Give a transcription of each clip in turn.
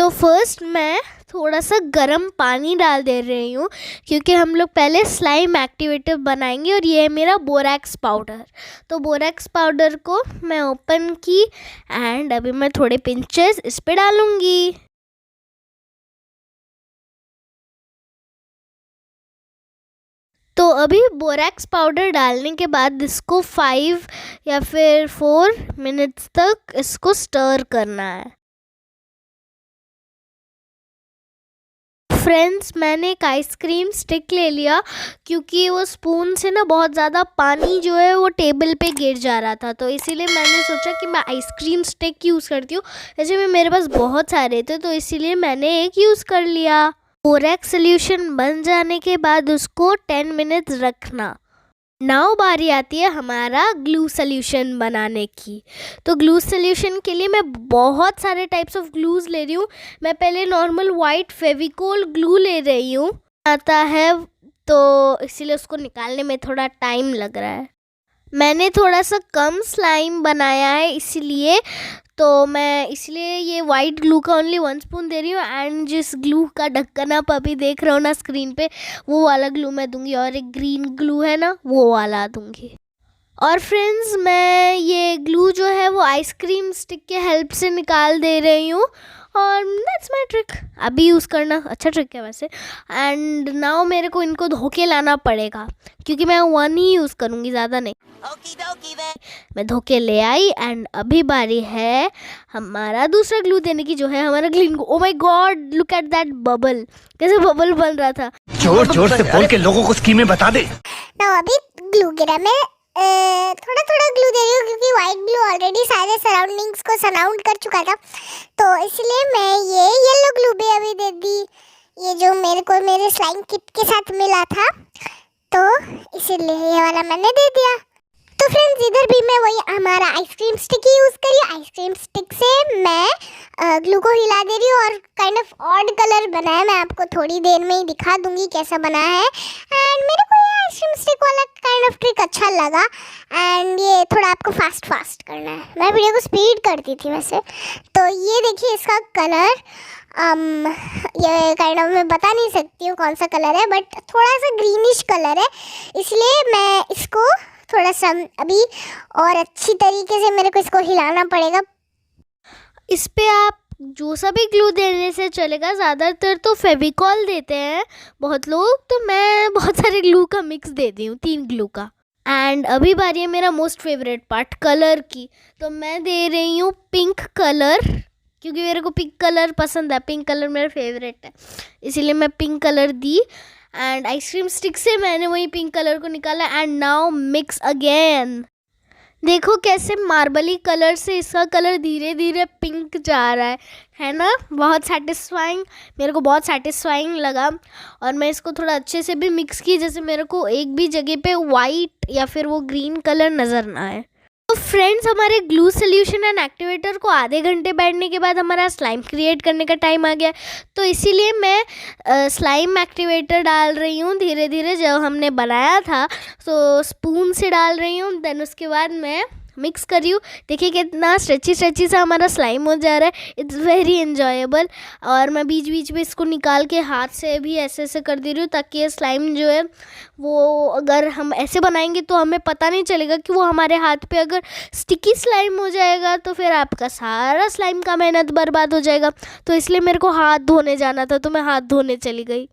तो फर्स्ट मैं थोड़ा सा गर्म पानी डाल दे रही हूँ क्योंकि हम लोग पहले स्लाइम एक्टिवेटर बनाएंगे और ये है मेरा बोरैक्स पाउडर। तो बोरैक्स पाउडर को मैं ओपन की एंड अभी मैं थोड़े पिंचेस इस पे डालूँगी। तो अभी बोरैक्स पाउडर डालने के बाद इसको 5 या फिर 4 मिनट्स तक इसको स्टर करना है। फ्रेंड्स, मैंने एक आइसक्रीम स्टिक ले लिया क्योंकि वो स्पून से ना बहुत ज़्यादा पानी जो है वो टेबल पे गिर जा रहा था, तो इसीलिए मैंने सोचा कि मैं आइसक्रीम स्टिक यूज़ करती हूँ। ऐसे में मेरे पास बहुत सारे थे तो इसीलिए मैंने एक यूज़ कर लिया। बोरैक्स सोल्यूशन बन जाने के बाद उसको 10 मिनट्स रखना। नाउ बारी आती है हमारा ग्लू सोल्यूशन बनाने की। तो ग्लू सोल्यूशन के लिए मैं बहुत सारे टाइप्स ऑफ ग्लूज ले रही हूँ। मैं पहले नॉर्मल वाइट फेविकोल ग्लू ले रही हूँ आता है, तो इसीलिए उसको निकालने में थोड़ा टाइम लग रहा है। मैंने थोड़ा सा कम स्लाइम बनाया है इसलिए ये वाइट ग्लू का ओनली 1 स्पून दे रही हूँ। एंड जिस ग्लू का ढक्कन आप अभी देख रहे हो ना स्क्रीन पे, वो वाला ग्लू मैं दूंगी और एक ग्रीन ग्लू है ना वो वाला दूंगी। और फ्रेंड्स, मैं ये ग्लू जो है वो आइसक्रीम स्टिक के हेल्प से निकाल दे रही हूँ और दैट्स माय ट्रिक। अभी यूज़ करना अच्छा ट्रिक है वैसे। एंड नाउ मेरे को इनको धो के लाना पड़ेगा क्योंकि मैं 1 ही यूज़ करूँगी, ज़्यादा नहीं। मैं धो के ले आई एंड अभी बारी है हमारा दूसरा ग्लू देने की, जो है हमारा green glue. Oh my God, look at that bubble, कैसे बबल बन रहा था। जोर जोर से बोल के लोगों को स्कीमें बता दे। अभी ग्लू गिरा, मैं थोड़ा थोड़ा ग्लू दे रही हूँ क्योंकि वाइट ग्लू ऑलरेडी सारे सराउंडिंग्स को सराउंड कर चुका था, तो इसलिए मैं ये येलो ग्लू भी अभी दे दी, ये जो मेरे को मेरे स्लाइम किट के साथ मिला था, तो इसीलिए ये वाला मैंने दे दिया। तो फ्रेंड्स, इधर भी मैं वही हमारा आइसक्रीम स्टिक ही यूज़ करी। आइसक्रीम स्टिक से मैं ग्लू को हिला दे रही हूँ और काइंड ऑफ ऑड कलर बनाया। मैं आपको थोड़ी देर में ही दिखा दूंगी कैसा बना है। एंड मेरे को ये आइसक्रीम स्टिक वाला काइंड ऑफ ट्रिक अच्छा लगा। एंड ये थोड़ा आपको फास्ट करना है। मैं वीडियो को स्पीड करती थी वैसे। तो ये देखिए इसका कलर, ये काइंड ऑफ मैं बता नहीं सकती हूँ कौन सा कलर है, बट थोड़ा सा ग्रीनिश कलर है, इसलिए मैं इसको थोड़ा सा अभी और अच्छी तरीके से मेरे को इसको हिलाना पड़ेगा। इस पे आप जो सा भी ग्लू देने से चलेगा, ज़्यादातर तो फेविकॉल देते हैं बहुत लोग, तो मैं बहुत सारे ग्लू का मिक्स दे दी हूँ, 3 ग्लू का। एंड अभी बारी है मेरा मोस्ट फेवरेट पार्ट, कलर की। तो मैं दे रही हूँ पिंक कलर क्योंकि मेरे को पिंक कलर पसंद है, पिंक कलर मेरा फेवरेट है, इसीलिए मैं pink colour the. And ice cream stick से मैंने वही पिंक कलर को निकाला एंड नाउ मिक्स अगेन। देखो कैसे मार्बली कलर से इसका कलर धीरे धीरे पिंक जा रहा है ना, बहुत सेटिस्फाइंग, मेरे को बहुत सेटिस्फाइंग लगा। और मैं इसको थोड़ा अच्छे से भी मिक्स की, जैसे मेरे को एक भी जगह पे वाइट या फिर वो ग्रीन कलर नज़र ना आए। तो फ्रेंड्स, हमारे ग्लू सोल्यूशन एंड एक्टिवेटर को आधे घंटे बैठने के बाद हमारा स्लाइम क्रिएट करने का टाइम आ गया। तो इसीलिए मैं स्लाइम एक्टिवेटर डाल रही हूँ धीरे धीरे, जब हमने बनाया था तो स्पून से डाल रही हूँ। देन उसके बाद मैं मिक्स कर रही हूँ। देखिए कितना स्ट्रेची सा हमारा स्लाइम हो जा रहा है। It's very enjoyable. और मैं बीच बीच में इसको निकाल के हाथ से भी ऐसे कर दे रही हूँ ताकि ये स्लाइम जो है वो, अगर हम ऐसे बनाएंगे तो हमें पता नहीं चलेगा कि वो हमारे हाथ पे अगर स्टिकी स्लाइम हो जाएगा तो फिर आपका सारा स्लाइम का मेहनत बर्बाद हो जाएगा। तो इसलिए मेरे को हाथ धोने जाना था, तो मैं हाथ धोने चली गई।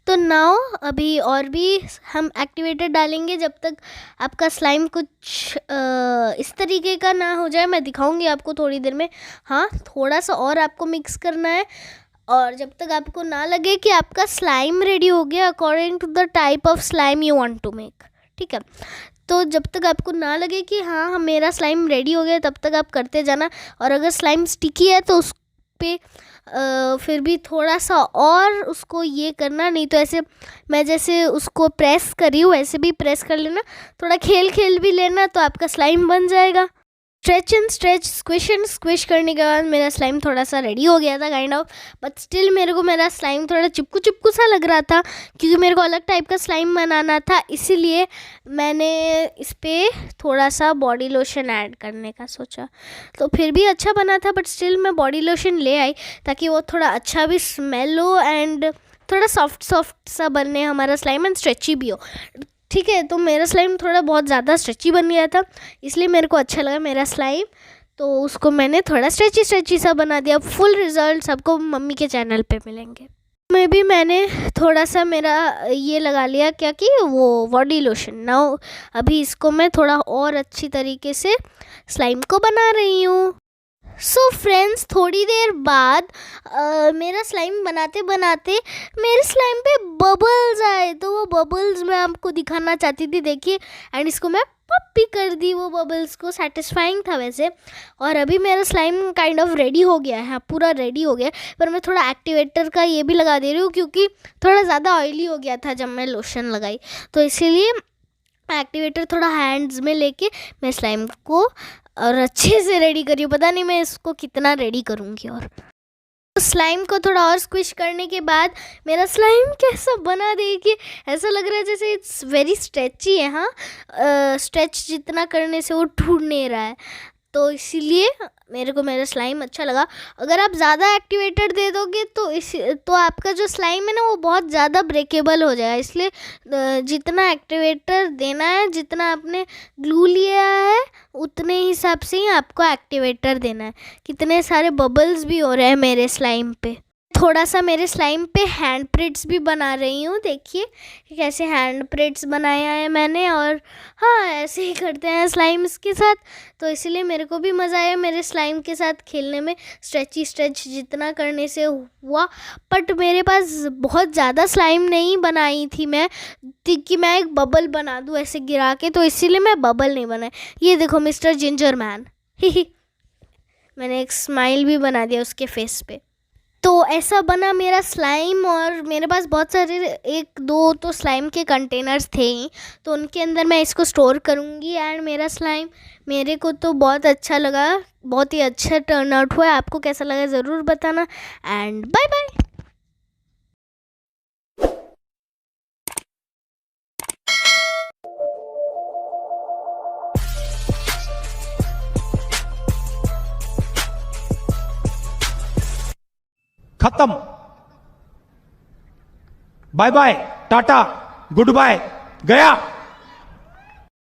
तो नाउ अभी और भी हम एक्टिवेटर डालेंगे जब तक आपका स्लाइम कुछ इस तरीके का ना हो जाए। मैं दिखाऊंगी आपको थोड़ी देर में। हाँ, थोड़ा सा और आपको मिक्स करना है और जब तक आपको ना लगे कि आपका स्लाइम रेडी हो गया according to the type of slime you want to make, ठीक है। तो जब तक आपको ना लगे कि हाँ मेरा स्लाइम रेडी हो गया, तब तक आप करते जाना। और अगर स्लाइम स्टिकी है तो उस पे फिर भी थोड़ा सा और उसको ये करना, नहीं तो ऐसे मैं जैसे उसको प्रेस करी हूँ वैसे भी प्रेस कर लेना, थोड़ा खेल भी लेना, तो आपका स्लाइम बन जाएगा। Stretch and stretch, squish and squish करने के बाद मेरा स्लाइम थोड़ा सा रेडी हो गया था काइंड ऑफ, बट स्टिल मेरे को मेरा स्लाइम थोड़ा चिपकू चिपकू सा लग रहा था क्योंकि मेरे को अलग टाइप का स्लाइम बनाना था। इसीलिए मैंने इस पर थोड़ा सा बॉडी लोशन ऐड करने का सोचा, तो फिर भी अच्छा बना था, बट स्टिल मैं बॉडी लोशन ले आई ताकि वो थोड़ा अच्छा भी स्मेल हो एंड थोड़ा सॉफ्ट सॉफ्ट सा बने हमारा स्लाइम एंड स्ट्रेची भी हो। ठीक है, तो मेरा स्लाइम थोड़ा बहुत ज़्यादा स्ट्रेची बन गया था, इसलिए मेरे को अच्छा लगा मेरा स्लाइम, तो उसको मैंने थोड़ा स्ट्रेची स्ट्रेची सा बना दिया। फुल रिजल्ट सबको मम्मी के चैनल पे मिलेंगे। मैंने थोड़ा सा मेरा ये लगा लिया क्या कि वो बॉडी लोशन। नाउ अभी इसको मैं थोड़ा और अच्छी तरीके से स्लाइम को बना रही हूँ। सो फ्रेंड्स, थोड़ी देर बाद मेरा स्लाइम बनाते बनाते मेरे स्लाइम पे बबल्स आए, तो वो बबल्स मैं आपको दिखाना चाहती थी, देखिए। एंड इसको मैं पॉप भी कर दी वो बबल्स को, सेटिस्फाइंग था वैसे। और अभी मेरा स्लाइम काइंड ऑफ रेडी हो गया है, पूरा रेडी हो गया, पर मैं थोड़ा एक्टिवेटर का ये भी लगा दे रही हूँ क्योंकि थोड़ा ज़्यादा ऑयली हो गया था जब मैं लोशन लगाई, तो इसीलिए एक्टिवेटर थोड़ा हैंड्स में लेके मैं स्लाइम को और अच्छे से रेडी करी हूँ। पता नहीं मैं इसको कितना रेडी करूँगी। और स्लाइम को थोड़ा और स्क्विश करने के बाद मेरा स्लाइम कैसा बना, देखिए, ऐसा लग रहा है जैसे इट्स वेरी स्ट्रेची है। हाँ, स्ट्रेच जितना करने से वो टूट नहीं रहा है, तो इसीलिए मेरे को मेरा स्लाइम अच्छा लगा। अगर आप ज़्यादा एक्टिवेटर दे दोगे तो आपका जो स्लाइम है ना वो बहुत ज़्यादा ब्रेकेबल हो जाएगा, इसलिए जितना एक्टिवेटर देना है, जितना आपने ग्लू लिया है उतने हिसाब से ही आपको एक्टिवेटर देना है। कितने सारे बबल्स भी हो रहे हैं मेरे स्लाइम पे। थोड़ा सा मेरे स्लाइम पे हैंड प्रिंट्स भी बना रही हूँ, देखिए कैसे हैंड प्रिंट्स बनाया है मैंने। और हाँ, ऐसे ही करते हैं स्लाइम्स के साथ, तो इसलिए मेरे को भी मज़ा आया मेरे स्लाइम के साथ खेलने में। स्ट्रेच जितना करने से हुआ, बट मेरे पास बहुत ज़्यादा स्लाइम नहीं बनाई थी मैं कि मैं एक बबल बना दूँ ऐसे गिरा के, तो इसीलिए मैं बबल नहीं बनाई। ये देखो मिस्टर जिंजर मैन, मैंने एक स्माइल भी बना दिया उसके फेस पे। तो ऐसा बना मेरा स्लाइम। और मेरे पास बहुत सारे 1-2 तो स्लाइम के कंटेनर्स थे ही, तो उनके अंदर मैं इसको स्टोर करूँगी। एंड मेरा स्लाइम मेरे को तो बहुत अच्छा लगा, बहुत ही अच्छा टर्न आउट हुआ। आपको कैसा लगा ज़रूर बताना। And bye bye. खत्म। Bye bye, tata, good bye, गया।